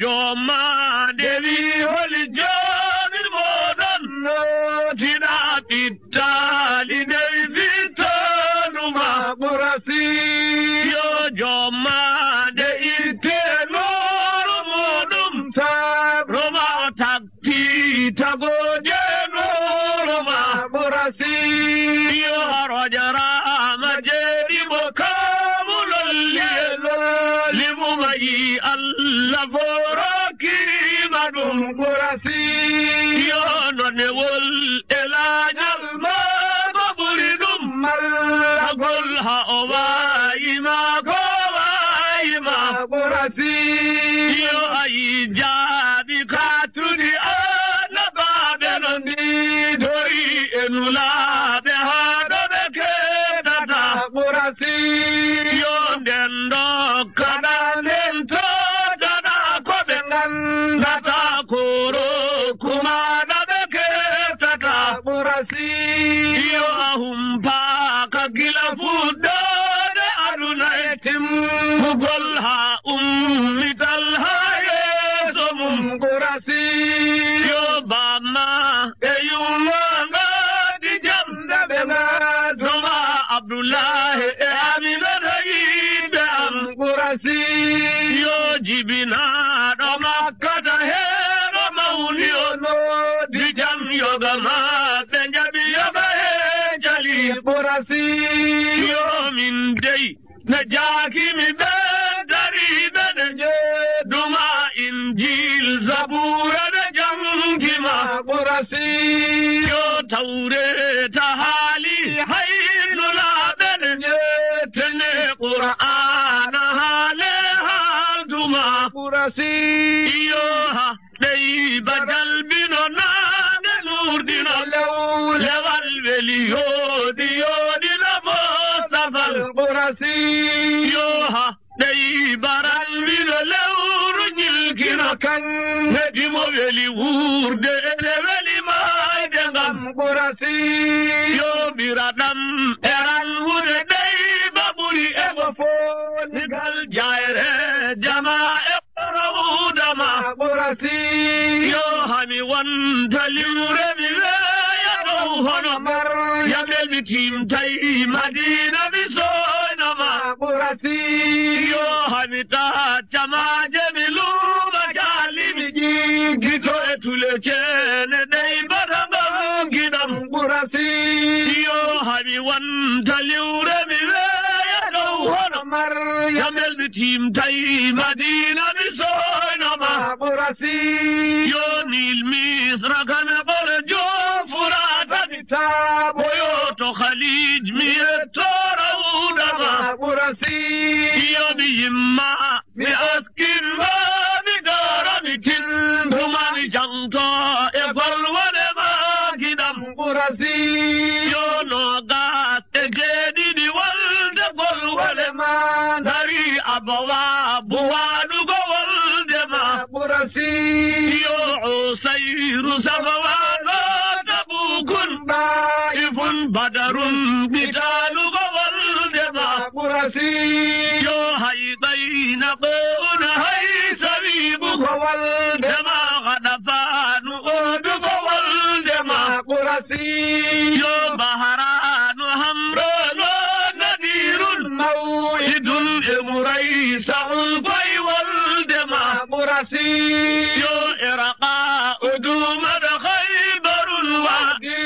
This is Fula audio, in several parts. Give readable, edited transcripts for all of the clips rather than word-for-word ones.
Joma Devi Holy John Modern Tina badum kurasi yo nonewol elanyal ma baburidum mal gol ha owaima kurasi yo ayi jabi katuni ana babenondi dori enula be hado be kedata kurasi yo ndendo kada lento dada ko bengan data koro kumada be kedata kurasi yo ahumpa kagila fudo de aruna etim golha ummitalha yesum kurasi yo bama eyumanga di jamda bema doma abdullah e amina raide am kurasi yo jibina doma kata he doma uniono di jam yoga ma benjabi yoga he jali kurasi yo min dey najaki mi bedari bedenje duma injil zabura de jamkima kurasi yo tawre tahali haynula bedenje tene qur'an hale hal duma kurasi yo ha dey badal bino na de nur dino lewal veliyo diyo dino mustafal kurasi yo ha dey baral vino lewru nyilkino kan nedimo veli wurde veli may dengam kurasi yo biradam eran wurde dey baburi ego fon gal jaire jama rawdama kurasi yo hani wanta liwre mi ya do hono mar yamel mi tim tay madina mi soynama kurasi yo hani ta chama jemilu bajali mi gito etule chene dey badaba gidam kurasi yo hani wanta liwre mi ya do hono mar yamel mi tim tay madina mi soynama kurasi yo nil misra kan qol jo furata bitab yo to khalij mi torawdama kurasi yo bimma mi askin ma mi dara mi tin dumani jangto e gol wale ma gidam kurasi yo no gas e gedi di walde gol wale ma dari abawa buwadu gol de ma kurasi yo usayru sabawano tabukun baifun badarun bitalu gol de ma kurasi yo haydaina quna hay sabibu gol de ma gadafanu odu gol de ma kurasi yo baharanu hamrano nadirun mawidun emuraisa'ul fay wal de ma kurasi yo iraqa udumad khaybarun wadi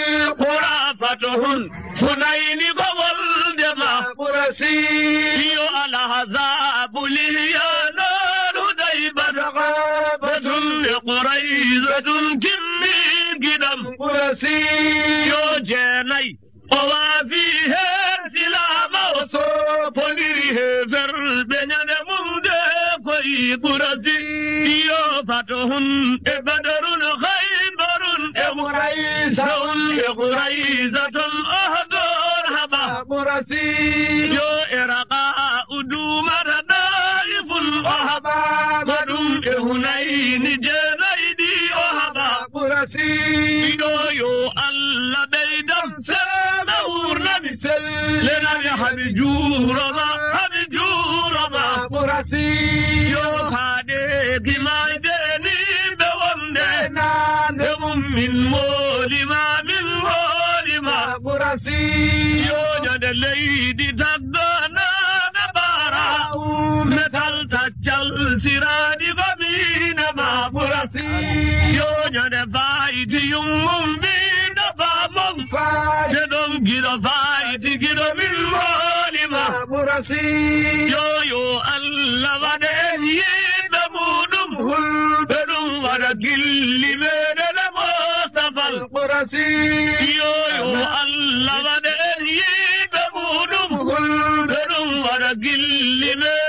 qurafatuhun funaini gol de ma kurasi yo alahzabu liyana hudaybat ghabatun quraizatun kimmi gidam kurasi yo jenay owafihe silama oso ponirihe ver benyane mumde koy kurasi yo fatuhun e badarun khaybarun e quraizatun ahdor haba kurasi yo iraqa udumar daifun ahaba badum e hunayn jenaydi ahaba kurasi yo alla beydam sadawurna misal lena bi habijurama kurasi yo hade gimayde ni be wonde nande min molima kurasi yo jade leydi taggana na bara metal tachal siradi gobina ma kurasi yo jade faiti yumum bina ba mum fa jedom gida faiti gida min molima kurasi yo alla wade yida mudum hul bedum ورقل من المصطفى القرسي يو الله ودري بمودم ورقل من